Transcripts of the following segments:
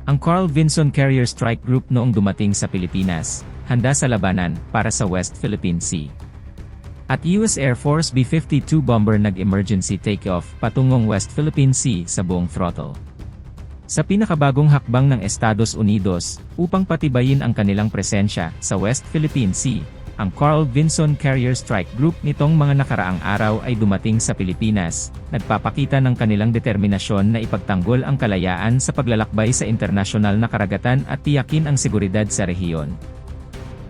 Ang Carl Vinson Carrier Strike Group noong dumating sa Pilipinas, handa sa labanan para sa West Philippine Sea. At US Air Force B-52 bomber nag-emergency takeoff patungong West Philippine Sea sa buong throttle. Sa pinakabagong hakbang ng Estados Unidos, upang patibayin ang kanilang presensya sa West Philippine Sea, ang Carl Vinson Carrier Strike Group nitong mga nakaraang araw ay dumating sa Pilipinas, nagpapakita ng kanilang determinasyon na ipagtanggol ang kalayaan sa paglalakbay sa internasyonal na karagatan at tiyakin ang seguridad sa rehiyon.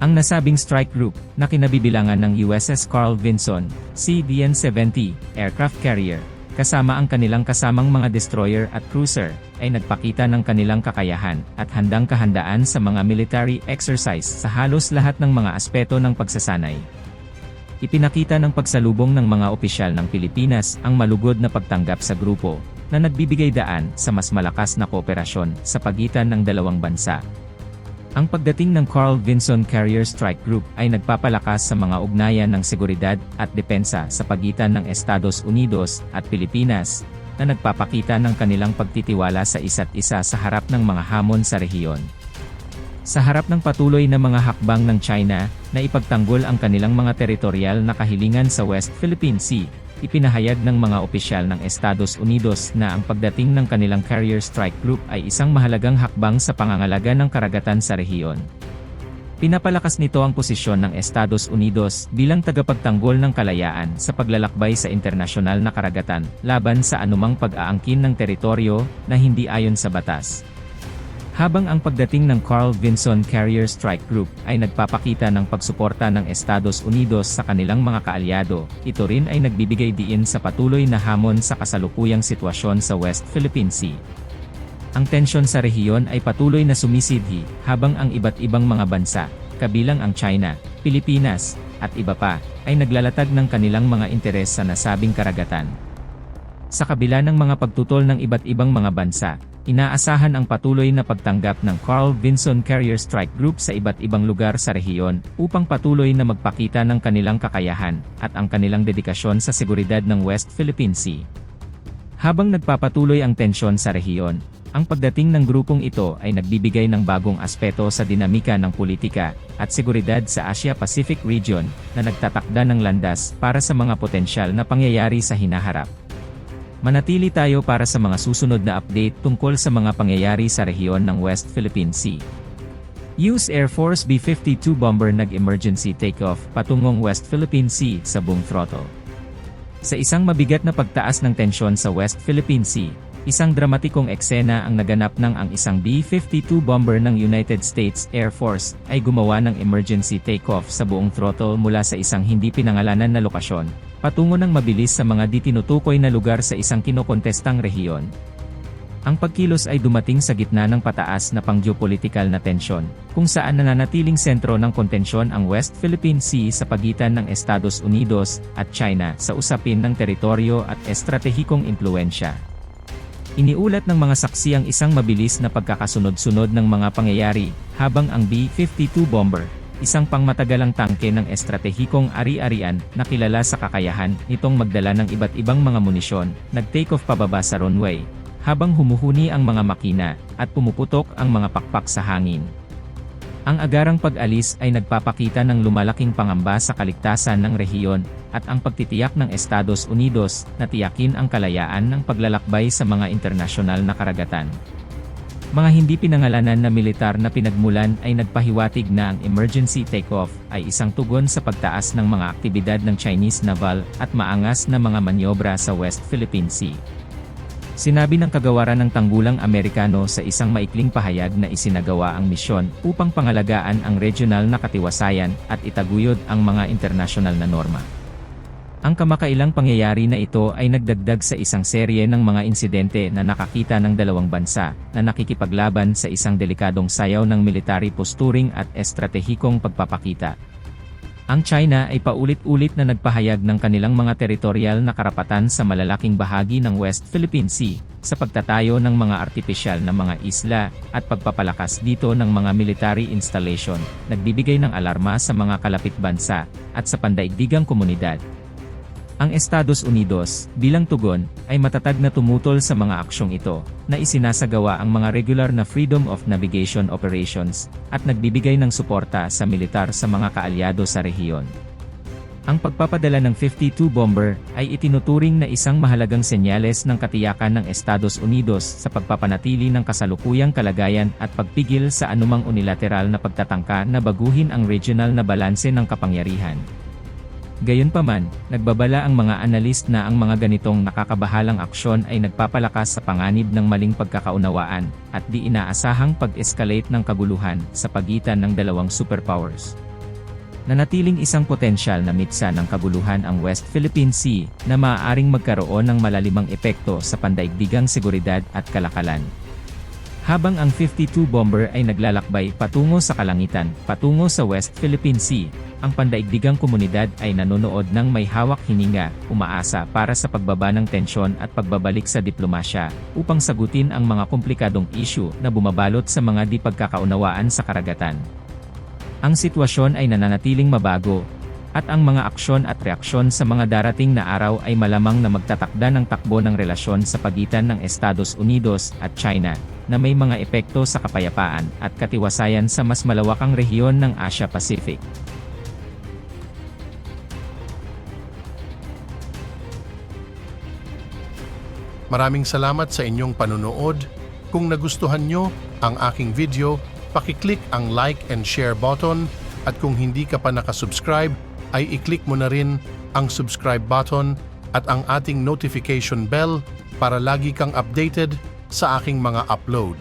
Ang nasabing strike group, na kinabibilangan ng USS Carl Vinson, CVN-70, aircraft carrier, kasama ang kanilang kasamang mga destroyer at cruiser, ay nagpakita ng kanilang kakayahan at handang kahandaan sa mga military exercise sa halos lahat ng mga aspeto ng pagsasanay. Ipinakita ng pagsalubong ng mga opisyal ng Pilipinas ang malugod na pagtanggap sa grupo, na nagbibigay daan sa mas malakas na kooperasyon sa pagitan ng dalawang bansa. Ang pagdating ng Carl Vinson Carrier Strike Group ay nagpapalakas sa mga ugnayan ng seguridad at depensa sa pagitan ng Estados Unidos at Pilipinas, na nagpapakita ng kanilang pagtitiwala sa isa't isa sa harap ng mga hamon sa rehiyon. Sa harap ng patuloy na mga hakbang ng China na ipagtanggol ang kanilang mga teritorial na kahilingan sa West Philippine Sea, ipinahayag ng mga opisyal ng Estados Unidos na ang pagdating ng kanilang Carrier Strike Group ay isang mahalagang hakbang sa pangangalaga ng karagatan sa rehiyon. Pinapalakas nito ang posisyon ng Estados Unidos bilang tagapagtanggol ng kalayaan sa paglalakbay sa internasyonal na karagatan laban sa anumang pag-aangkin ng teritoryo na hindi ayon sa batas. Habang ang pagdating ng Carl Vinson Carrier Strike Group ay nagpapakita ng pagsuporta ng Estados Unidos sa kanilang mga kaalyado, ito rin ay nagbibigay diin sa patuloy na hamon sa kasalukuyang sitwasyon sa West Philippine Sea. Ang tensyon sa rehiyon ay patuloy na sumisidhi habang ang iba't ibang mga bansa, kabilang ang China, Pilipinas, at iba pa, ay naglalatag ng kanilang mga interes sa nasabing karagatan. Sa kabila ng mga pagtutol ng iba't ibang mga bansa, inaasahan ang patuloy na pagtanggap ng Carl Vinson Carrier Strike Group sa iba't ibang lugar sa rehiyon upang patuloy na magpakita ng kanilang kakayahan at ang kanilang dedikasyon sa seguridad ng West Philippine Sea. Habang nagpapatuloy ang tensyon sa rehiyon, ang pagdating ng grupong ito ay nagbibigay ng bagong aspeto sa dinamika ng politika at seguridad sa Asia-Pacific region na nagtatakda ng landas para sa mga potensyal na pangyayari sa hinaharap. Manatili tayo para sa mga susunod na update tungkol sa mga pangyayari sa rehiyon ng West Philippine Sea. US Air Force B-52 bomber nag-emergency takeoff patungong West Philippine Sea sa buong throttle. Sa isang mabigat na pagtaas ng tensyon sa West Philippine Sea, isang dramatikong eksena ang naganap nang ang isang B-52 bomber ng United States Air Force ay gumawa ng emergency takeoff sa buong throttle mula sa isang hindi pinangalanan na lokasyon, patungo ng mabilis sa mga di tinutukoy na lugar sa isang kinokontestang rehiyon. Ang pagkilos ay dumating sa gitna ng pataas na pang-geopolitikal na tensyon, kung saan nananatiling sentro ng kontensyon ang West Philippine Sea sa pagitan ng Estados Unidos at China sa usapin ng teritoryo at estratehikong impluwensya. Iniulat ng mga saksi ang isang mabilis na pagkakasunod-sunod ng mga pangyayari, habang ang B-52 bomber, isang pangmatagalang tangke ng estratehikong ari-arian na kilala sa kakayahan nitong magdala ng iba't ibang mga munisyon, nag-take off pababa sa runway, habang humuhuni ang mga makina, at pumuputok ang mga pakpak sa hangin. Ang agarang pag-alis ay nagpapakita ng lumalaking pangamba sa kaligtasan ng rehiyon, at ang pagtitiyak ng Estados Unidos na tiyakin ang kalayaan ng paglalakbay sa mga internasyonal na karagatan. Mga hindi pinangalanan na militar na pinagmulan ay nagpahiwatig na ang emergency takeoff ay isang tugon sa pagtaas ng mga aktibidad ng Chinese naval at maangas na mga manyobra sa West Philippine Sea. Sinabi ng kagawaran ng tanggulang Amerikano sa isang maikling pahayag na isinagawa ang misyon upang pangalagaan ang regional na katiwasayan at itaguyod ang mga internasyonal na norma. Ang kamakailang pangyayari na ito ay nagdagdag sa isang serye ng mga insidente na nakakita ng dalawang bansa na nakikipaglaban sa isang delikadong sayaw ng military posturing at estratehikong pagpapakita. Ang China ay paulit-ulit na nagpahayag ng kanilang mga teritorial na karapatan sa malalaking bahagi ng West Philippine Sea, sa pagtatayo ng mga artipisyal na mga isla, at pagpapalakas dito ng mga military installation, nagbibigay ng alarma sa mga kalapit bansa, at sa pandaigdigang komunidad. Ang Estados Unidos, bilang tugon, ay matatag na tumutol sa mga aksyong ito, na isinasagawa ang mga regular na Freedom of Navigation Operations, at nagbibigay ng suporta sa militar sa mga kaalyado sa rehiyon. Ang pagpapadala ng 52 bomber ay itinuturing na isang mahalagang senyales ng katiyakan ng Estados Unidos sa pagpapanatili ng kasalukuyang kalagayan at pagpigil sa anumang unilateral na pagtatangka na baguhin ang regional na balanse ng kapangyarihan. Gayunpaman, nagbabala ang mga analist na ang mga ganitong nakakabahalang aksyon ay nagpapalakas sa panganib ng maling pagkakaunawaan, at di inaasahang pag-escalate ng kaguluhan sa pagitan ng dalawang superpowers. Nanatiling isang potensyal na mitsa ng kaguluhan ang West Philippine Sea, na maaaring magkaroon ng malalimang epekto sa pandaigdigang seguridad at kalakalan. Habang ang 52 bomber ay naglalakbay patungo sa kalangitan, patungo sa West Philippine Sea, ang pandaigdigang komunidad ay nanonood ng may hawak hininga, umaasa para sa pagbaba ng tensyon at pagbabalik sa diplomasya, upang sagutin ang mga komplikadong issue na bumabalot sa mga di pagkakaunawaan sa karagatan. Ang sitwasyon ay nananatiling mabago, at ang mga aksyon at reaksyon sa mga darating na araw ay malamang na magtatakda ng takbo ng relasyon sa pagitan ng Estados Unidos at China, na may mga epekto sa kapayapaan at katiwasayan sa mas malawakang rehiyon ng Asia-Pacific. Maraming salamat sa inyong panunood. Kung nagustuhan nyo ang aking video, pakiclick ang like and share button, at kung hindi ka pa nakasubscribe, ay i-click mo na rin ang subscribe button at ang ating notification bell para lagi kang updated sa aking mga upload.